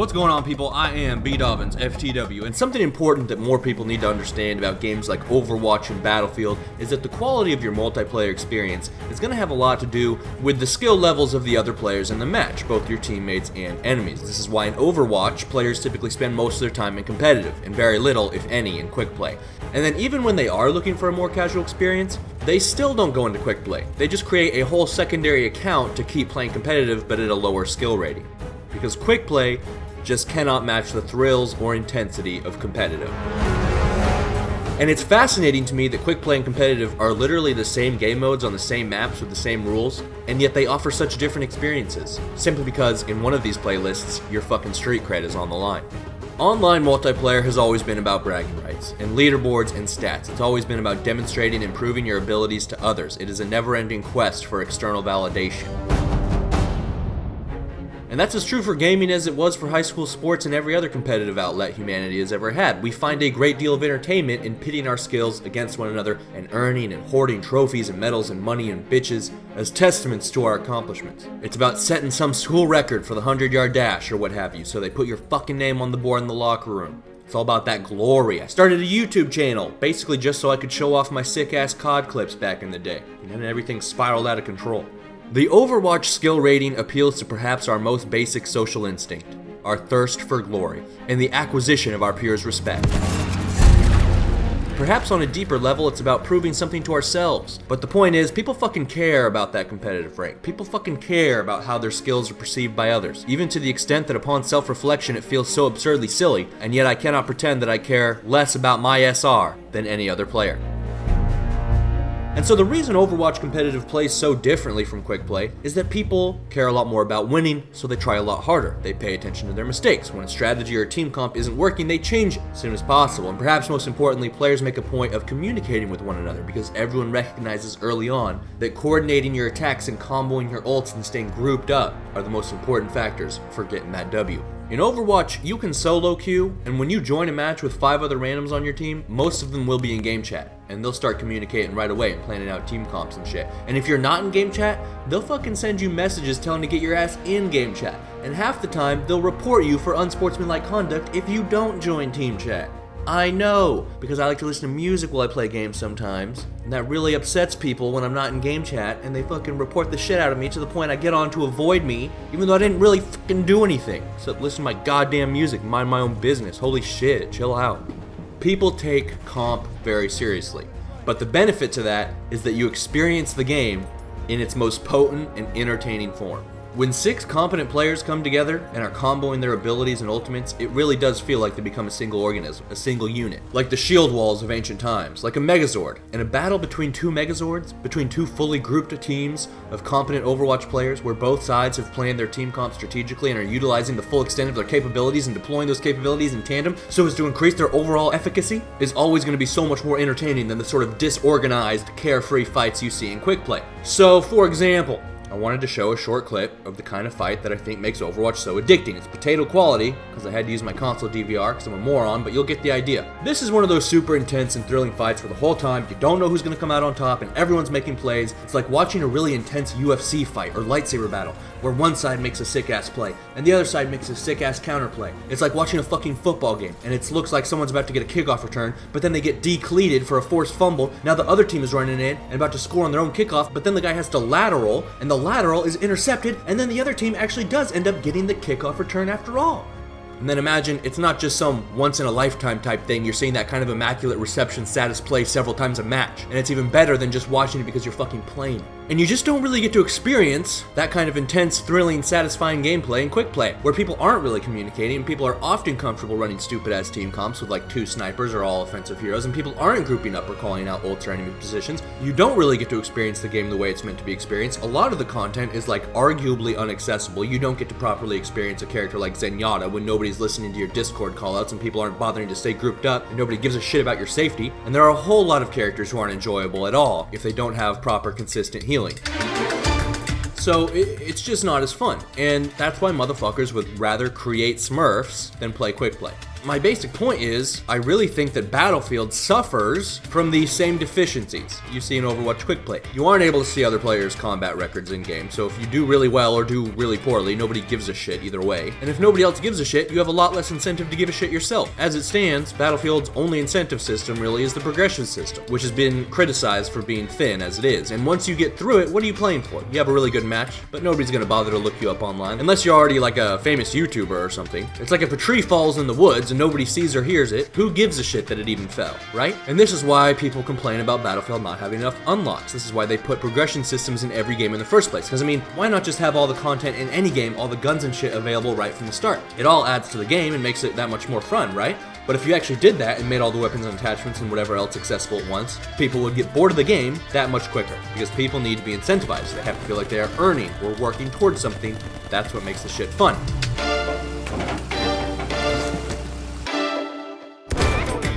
What's going on, people? I am dukedobbins, FTW, and something important that more people need to understand about games like Overwatch and Battlefield is that the quality of your multiplayer experience is going to have a lot to do with the skill levels of the other players in the match, both your teammates and enemies. This is why in Overwatch, players typically spend most of their time in competitive, and very little, if any, in quick play. And then even when they are looking for a more casual experience, they still don't go into quick play. They just create a whole secondary account to keep playing competitive, but at a lower skill rating. Because quick play just cannot match the thrills or intensity of competitive. And it's fascinating to me that quick play and competitive are literally the same game modes on the same maps with the same rules, and yet they offer such different experiences, simply because in one of these playlists, your fucking street cred is on the line. Online multiplayer has always been about bragging rights, and leaderboards and stats. It's always been about demonstrating and proving your abilities to others. It is a never-ending quest for external validation. And that's as true for gaming as it was for high school sports and every other competitive outlet humanity has ever had. We find a great deal of entertainment in pitting our skills against one another and earning and hoarding trophies and medals and money and bitches as testaments to our accomplishments. It's about setting some school record for the 100-yard dash or what have you, so they put your fucking name on the board in the locker room. It's all about that glory. I started a YouTube channel, basically just so I could show off my sick-ass COD clips back in the day, and then everything spiraled out of control. The Overwatch skill rating appeals to perhaps our most basic social instinct, our thirst for glory, and the acquisition of our peers' respect. Perhaps on a deeper level, it's about proving something to ourselves. But the point is, people fucking care about that competitive rank. People fucking care about how their skills are perceived by others, even to the extent that upon self-reflection it feels so absurdly silly, and yet I cannot pretend that I care less about my SR than any other player. And so the reason Overwatch competitive plays so differently from quick play is that people care a lot more about winning, so they try a lot harder. They pay attention to their mistakes. When a strategy or a team comp isn't working, they change it as soon as possible. And perhaps most importantly, players make a point of communicating with one another because everyone recognizes early on that coordinating your attacks and comboing your ults and staying grouped up are the most important factors for getting that W. In Overwatch, you can solo queue, and when you join a match with 5 other randoms on your team, most of them will be in game chat, and they'll start communicating right away and planning out team comps and shit. And if you're not in game chat, they'll fucking send you messages telling to get your ass in game chat, and half the time, they'll report you for unsportsmanlike conduct if you don't join team chat. I know, because I like to listen to music while I play games sometimes, and that really upsets people when I'm not in game chat, and they fucking report the shit out of me to the point I get on to avoid me, even though I didn't really fucking do anything, except listen to my goddamn music, mind my own business. Holy shit, chill out. People take comp very seriously, but the benefit to that is that you experience the game in its most potent and entertaining form. When 6 competent players come together and are comboing their abilities and ultimates, it really does feel like they become a single organism, a single unit. Like the shield walls of ancient times, like a Megazord. In a battle between 2 Megazords, between 2 fully grouped teams of competent Overwatch players where both sides have planned their team comp strategically and are utilizing the full extent of their capabilities and deploying those capabilities in tandem so as to increase their overall efficacy, is always going to be so much more entertaining than the sort of disorganized, carefree fights you see in quick play. So, for example, I wanted to show a short clip of the kind of fight that I think makes Overwatch so addicting. It's potato quality, because I had to use my console DVR because I'm a moron, but you'll get the idea. This is one of those super intense and thrilling fights where the whole time you don't know who's going to come out on top and everyone's making plays. It's like watching a really intense UFC fight or lightsaber battle, where one side makes a sick-ass play and the other side makes a sick-ass counterplay. It's like watching a fucking football game, and it looks like someone's about to get a kickoff return, but then they get decleated for a forced fumble. Now the other team is running in and about to score on their own kickoff, but then the guy has to lateral, and the lateral is intercepted, and then the other team actually does end up getting the kickoff return after all. And then imagine it's not just some once-in-a-lifetime type thing. You're seeing that kind of immaculate reception status play several times a match, and it's even better than just watching it because you're fucking playing. And you just don't really get to experience that kind of intense, thrilling, satisfying gameplay in quick play, where people aren't really communicating, and people are often comfortable running stupid-ass team comps with like 2 snipers or all offensive heroes, and people aren't grouping up or calling out ults or enemy positions. You don't really get to experience the game the way it's meant to be experienced. A lot of the content is like arguably inaccessible. You don't get to properly experience a character like Zenyatta when nobody's listening to your Discord callouts and people aren't bothering to stay grouped up and nobody gives a shit about your safety. And there are a whole lot of characters who aren't enjoyable at all if they don't have proper consistent healing. So it's just not as fun, and that's why motherfuckers would rather create Smurfs than play quick play. My basic point is, I really think that Battlefield suffers from these same deficiencies you see in Overwatch Quick Play. You aren't able to see other players' combat records in-game, so if you do really well or do really poorly, nobody gives a shit either way. And if nobody else gives a shit, you have a lot less incentive to give a shit yourself. As it stands, Battlefield's only incentive system really is the progression system, which has been criticized for being thin as it is. And once you get through it, what are you playing for? You have a really good match, but nobody's gonna bother to look you up online, unless you're already like a famous YouTuber or something. It's like if a tree falls in the woods and nobody sees or hears it, who gives a shit that it even fell, right? And this is why people complain about Battlefield not having enough unlocks. This is why they put progression systems in every game in the first place. Because I mean, why not just have all the content in any game, all the guns and shit available right from the start? It all adds to the game and makes it that much more fun, right? But if you actually did that and made all the weapons and attachments and whatever else accessible at once, people would get bored of the game that much quicker. Because people need to be incentivized. They have to feel like they are earning or working towards something. That's what makes the shit fun.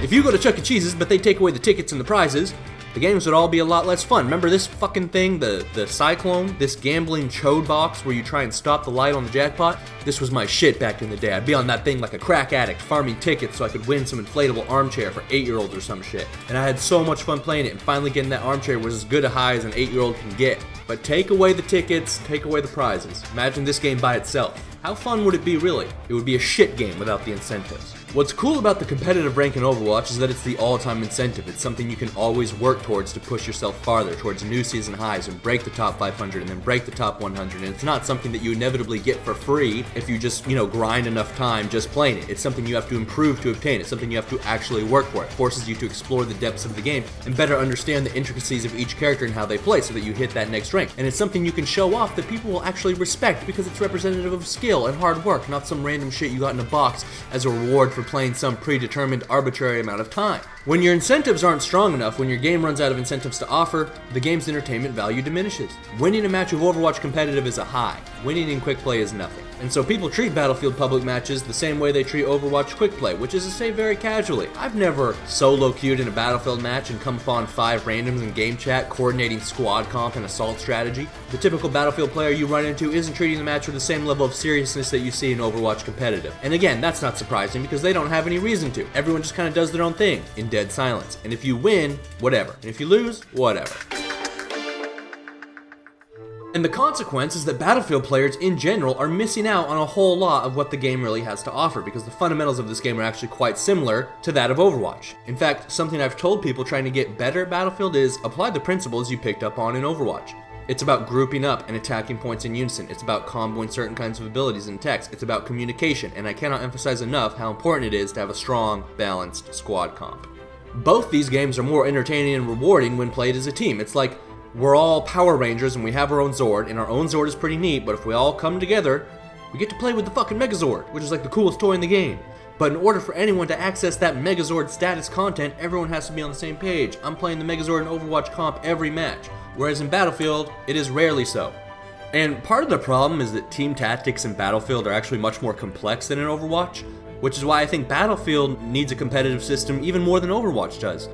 If you go to Chuck E. Cheese's, but they take away the tickets and the prizes, the games would all be a lot less fun. Remember this fucking thing, the Cyclone? This gambling chode box where you try and stop the light on the jackpot? This was my shit back in the day. I'd be on that thing like a crack addict, farming tickets so I could win some inflatable armchair for 8-year-olds or some shit. And I had so much fun playing it, and finally getting that armchair was as good a high as an 8-year-old can get. But take away the tickets, take away the prizes. Imagine this game by itself. How fun would it be really? It would be a shit game without the incentives. What's cool about the competitive rank in Overwatch is that it's the all-time incentive. It's something you can always work towards to push yourself farther, towards new season highs, and break the top 500 and then break the top 100. And it's not something that you inevitably get for free if you just, grind enough time just playing it. It's something you have to improve to obtain. It's something you have to actually work for. It forces you to explore the depths of the game and better understand the intricacies of each character and how they play so that you hit that next rank. And it's something you can show off that people will actually respect because it's representative of skill and hard work, not some random shit you got in a box as a reward for playing some predetermined arbitrary amount of time. When your incentives aren't strong enough, when your game runs out of incentives to offer, the game's entertainment value diminishes. Winning a match of Overwatch competitive is a high. Winning in quick play is nothing. And so people treat Battlefield public matches the same way they treat Overwatch quick play, which is to say very casually. I've never solo queued in a Battlefield match and come upon 5 randoms in game chat coordinating squad comp and assault strategy. The typical Battlefield player you run into isn't treating the match with the same level of seriousness that you see in Overwatch competitive. And again, that's not surprising because they don't have any reason to. Everyone just kind of does their own thing in dead silence. And if you win, whatever. And if you lose, whatever. And the consequence is that Battlefield players in general are missing out on a whole lot of what the game really has to offer because the fundamentals of this game are actually quite similar to that of Overwatch. In fact, something I've told people trying to get better at Battlefield is apply the principles you picked up on in Overwatch. It's about grouping up and attacking points in unison. It's about comboing certain kinds of abilities and techs. It's about communication, and I cannot emphasize enough how important it is to have a strong, balanced squad comp. Both these games are more entertaining and rewarding when played as a team. It's like we're all Power Rangers and we have our own Zord, and our own Zord is pretty neat, but if we all come together, we get to play with the fucking Megazord, which is like the coolest toy in the game. But in order for anyone to access that Megazord status content, everyone has to be on the same page. I'm playing the Megazord in Overwatch comp every match, whereas in Battlefield, it is rarely so. And part of the problem is that team tactics in Battlefield are actually much more complex than in Overwatch, which is why I think Battlefield needs a competitive system even more than Overwatch does.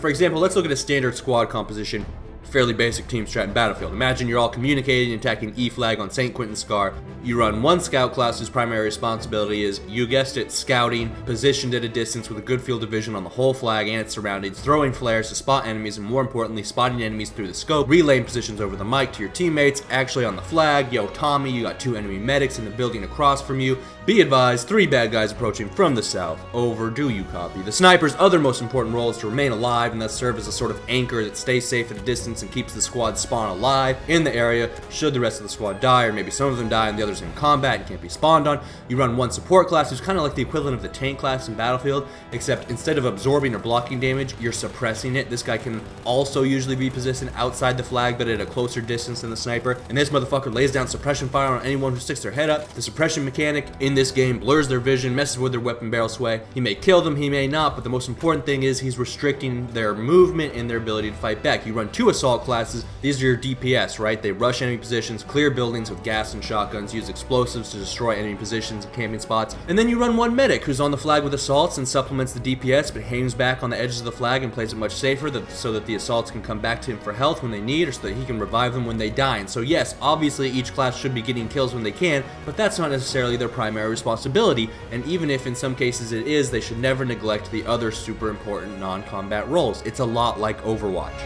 For example, let's look at a standard squad composition. Fairly basic team strat in Battlefield. Imagine you're all communicating and attacking E flag on St. Quentin Scar. You run one scout class whose primary responsibility is, you guessed it, scouting, positioned at a distance with a good field of vision on the whole flag and its surroundings, throwing flares to spot enemies, and more importantly, spotting enemies through the scope, relaying positions over the mic to your teammates, actually on the flag. Yo, Tommy, you got 2 enemy medics in the building across from you. Be advised, 3 bad guys approaching from the south. Over, do you copy? The sniper's other most important role is to remain alive and thus serve as a sort of anchor that stays safe at a distance and keeps the squad spawn alive in the area should the rest of the squad die, or maybe some of them die and the others in combat and can't be spawned on. You run one support class who's kind of like the equivalent of the tank class in Battlefield, except instead of absorbing or blocking damage, you're suppressing it. This guy can also usually be positioned outside the flag but at a closer distance than the sniper, and this motherfucker lays down suppression fire on anyone who sticks their head up. The suppression mechanic in this game blurs their vision, messes with their weapon barrel sway. He may kill them, he may not, but the most important thing is he's restricting their movement and their ability to fight back. You run 2 assault classes. These are your DPS, right? They rush enemy positions, clear buildings with gas and shotguns, use explosives to destroy enemy positions and camping spots. And then you run one medic who's on the flag with assaults and supplements the DPS, but hangs back on the edges of the flag and plays it much safer so that the assaults can come back to him for health when they need, or so that he can revive them when they die. And so yes, obviously each class should be getting kills when they can, but that's not necessarily their primary primary responsibility, and even if in some cases it is, they should never neglect the other super important non-combat roles. It's a lot like Overwatch.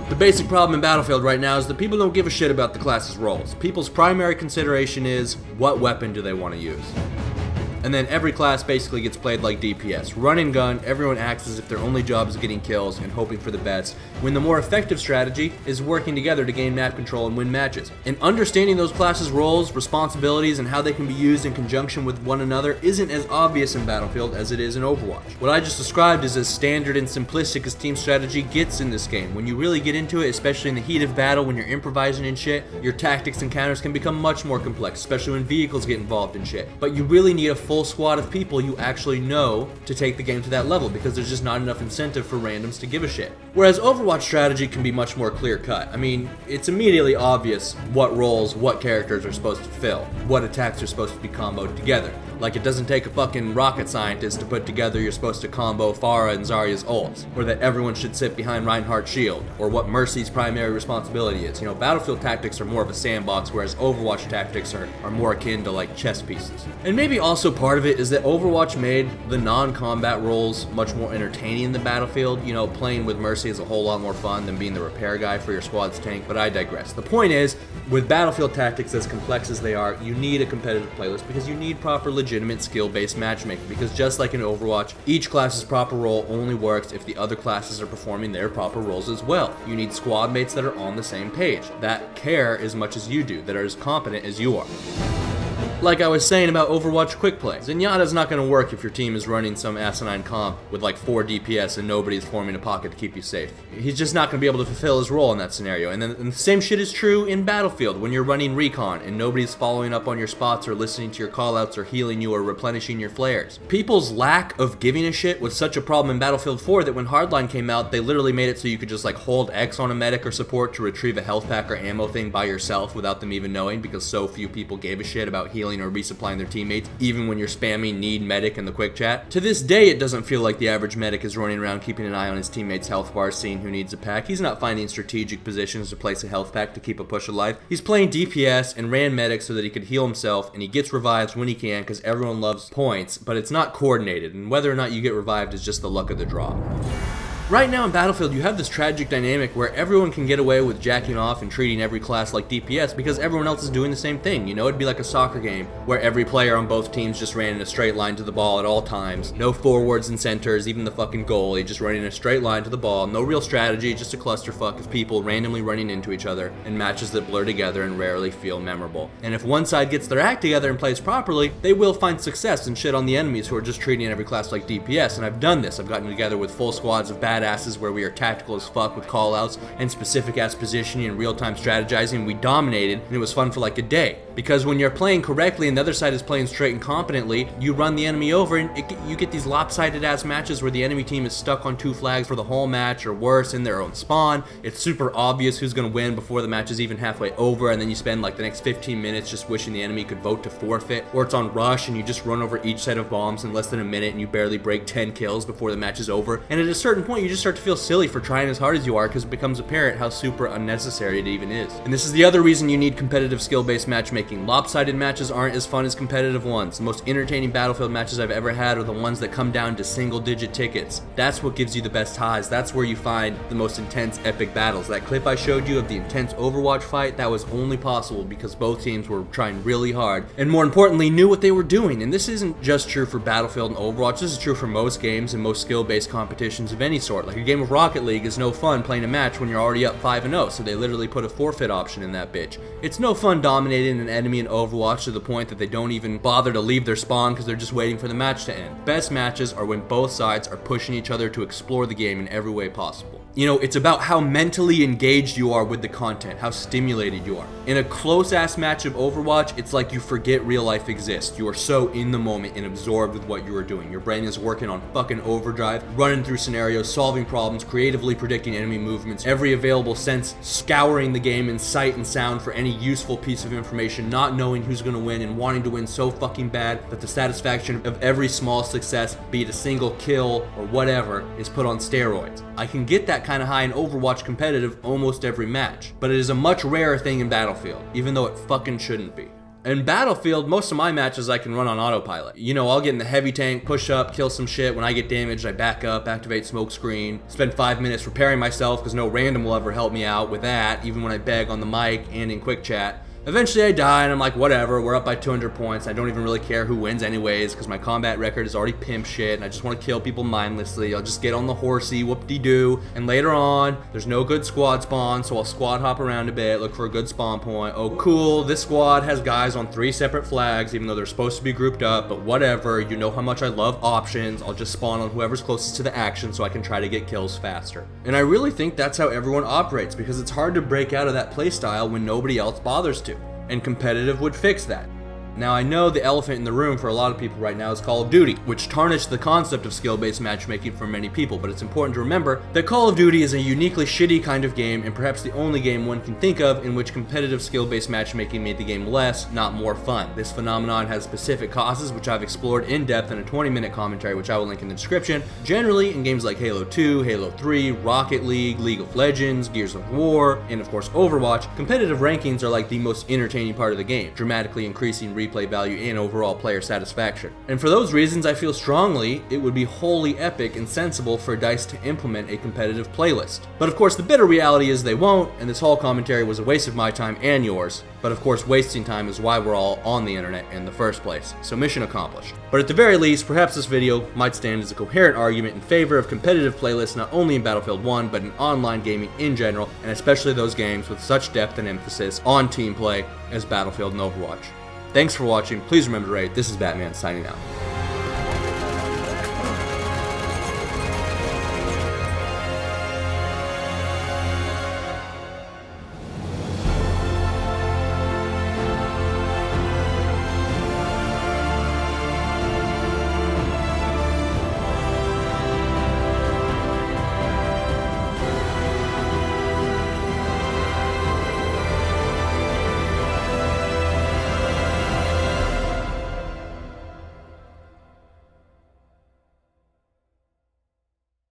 The basic problem in Battlefield right now is that people don't give a shit about the class's roles. People's primary consideration is, what weapon do they want to use? And then every class basically gets played like DPS. Run and gun, everyone acts as if their only job is getting kills and hoping for the best, when the more effective strategy is working together to gain map control and win matches. And understanding those classes' roles, responsibilities, and how they can be used in conjunction with one another isn't as obvious in Battlefield as it is in Overwatch. What I just described is as standard and simplistic as team strategy gets in this game. When you really get into it, especially in the heat of battle, when you're improvising and shit, your tactics and counters can become much more complex, especially when vehicles get involved in shit. But you really need a full squad of people you actually know to take the game to that level, because there's just not enough incentive for randoms to give a shit. Whereas Overwatch strategy can be much more clear cut. I mean, it's immediately obvious what roles, what characters are supposed to fill, what attacks are supposed to be comboed together. Like, it doesn't take a fucking rocket scientist to put together you're supposed to combo Pharah and Zarya's ults, or that everyone should sit behind Reinhardt's shield, or what Mercy's primary responsibility is. You know, Battlefield tactics are more of a sandbox, whereas Overwatch tactics are more akin to like chess pieces. And maybe also part of it is that Overwatch made the non-combat roles much more entertaining than Battlefield. You know, playing with Mercy is a whole lot more fun than being the repair guy for your squad's tank, but I digress. The point is, with Battlefield tactics as complex as they are, you need a competitive playlist because you need proper legitimate skill-based matchmaking, because just like in Overwatch, each class's proper role only works if the other classes are performing their proper roles as well. You need squad mates that are on the same page, that care as much as you do, that are as competent as you are. Like I was saying about Overwatch quick play, Zenyatta's not going to work if your team is running some asinine comp with like 4 DPS and nobody's forming a pocket to keep you safe. He's just not going to be able to fulfill his role in that scenario. And then the same shit is true in Battlefield when you're running recon and nobody's following up on your spots or listening to your callouts or healing you or replenishing your flares. People's lack of giving a shit was such a problem in Battlefield 4 that when Hardline came out, they literally made it so you could just like hold X on a medic or support to retrieve a health pack or ammo thing by yourself without them even knowing, because so few people gave a shit about healing or resupplying their teammates, even when you're spamming need medic in the quick chat. To this day, it doesn't feel like the average medic is running around keeping an eye on his teammates' health bars, seeing who needs a pack. He's not finding strategic positions to place a health pack to keep a push alive. He's playing DPS and ran medic so that he could heal himself, and he gets revives when he can because everyone loves points, but it's not coordinated, and whether or not you get revived is just the luck of the draw. Right now in Battlefield, you have this tragic dynamic where everyone can get away with jacking off and treating every class like DPS because everyone else is doing the same thing. You know, it'd be like a soccer game where every player on both teams just ran in a straight line to the ball at all times. No forwards and centers, even the fucking goalie, just running in a straight line to the ball. No real strategy, just a clusterfuck of people randomly running into each other in matches that blur together and rarely feel memorable. And if one side gets their act together and plays properly, they will find success and shit on the enemies who are just treating every class like DPS. And I've done this. I've gotten together with full squads of badasses where we are tactical as fuck with callouts and specific ass positioning and real-time strategizing. We dominated and it was fun for like a day. Because when you're playing correctly and the other side is playing straight and competently, you run the enemy over and you get these lopsided ass matches where the enemy team is stuck on 2 flags for the whole match or worse in their own spawn. It's super obvious who's gonna win before the match is even halfway over, and then you spend like the next 15 minutes just wishing the enemy could vote to forfeit. Or it's on rush and you just run over each set of bombs in less than a minute and you barely break 10 kills before the match is over. And at a certain point you just start to feel silly for trying as hard as you are because it becomes apparent how super unnecessary it even is. And this is the other reason you need competitive skill-based matchmaking. Lopsided matches aren't as fun as competitive ones. The most entertaining Battlefield matches I've ever had are the ones that come down to single-digit tickets. That's what gives you the best highs. That's where you find the most intense epic battles. That clip I showed you of the intense Overwatch fight, that was only possible because both teams were trying really hard and, more importantly, knew what they were doing. And this isn't just true for Battlefield and Overwatch. This is true for most games and most skill-based competitions of any sort. Like a game of Rocket League is no fun playing a match when you're already up 5-0, so they literally put a forfeit option in that bitch. It's no fun dominating an enemy in Overwatch to the point that they don't even bother to leave their spawn because they're just waiting for the match to end. Best matches are when both sides are pushing each other to explore the game in every way possible. You know, it's about how mentally engaged you are with the content, how stimulated you are. In a close-ass match of Overwatch, it's like you forget real life exists. You are so in the moment and absorbed with what you are doing. Your brain is working on fucking overdrive, running through scenarios, solving problems, creatively predicting enemy movements, every available sense, scouring the game in sight and sound for any useful piece of information, not knowing who's gonna win and wanting to win so fucking bad that the satisfaction of every small success, be it a single kill or whatever, is put on steroids. I can get that kind of high in Overwatch competitive almost every match, but it is a much rarer thing in Battlefield, even though it fucking shouldn't be. In Battlefield, most of my matches I can run on autopilot. You know, I'll get in the heavy tank, push up, kill some shit. When I get damaged, I back up, activate smoke screen, spend 5 minutes repairing myself because no random will ever help me out with that, even when I beg on the mic and in quick chat. Eventually I die and I'm like, whatever, we're up by 200 points. I don't even really care who wins anyways because my combat record is already pimp shit and I just want to kill people mindlessly. I'll just get on the horsey, whoop-de-doo. And later on, there's no good squad spawn, so I'll squad hop around a bit, look for a good spawn point. Oh cool, this squad has guys on 3 separate flags even though they're supposed to be grouped up, but whatever, you know how much I love options. I'll just spawn on whoever's closest to the action so I can try to get kills faster. And I really think that's how everyone operates because it's hard to break out of that playstyle when nobody else bothers to. And competitive would fix that. Now I know the elephant in the room for a lot of people right now is Call of Duty, which tarnished the concept of skill-based matchmaking for many people, but it's important to remember that Call of Duty is a uniquely shitty kind of game and perhaps the only game one can think of in which competitive skill-based matchmaking made the game less, not more fun. This phenomenon has specific causes which I've explored in depth in a 20-minute commentary which I will link in the description. Generally, in games like Halo 2, Halo 3, Rocket League, League of Legends, Gears of War, and of course Overwatch, competitive rankings are like the most entertaining part of the game, dramatically increasing replay value and overall player satisfaction. And for those reasons, I feel strongly it would be wholly epic and sensible for DICE to implement a competitive playlist. But of course, the bitter reality is they won't, and this whole commentary was a waste of my time and yours. But of course, wasting time is why we're all on the internet in the first place. So mission accomplished. But at the very least, perhaps this video might stand as a coherent argument in favor of competitive playlists not only in Battlefield 1, but in online gaming in general, and especially those games with such depth and emphasis on team play as Battlefield and Overwatch. Thanks for watching. Please remember to rate. This is Batman signing out.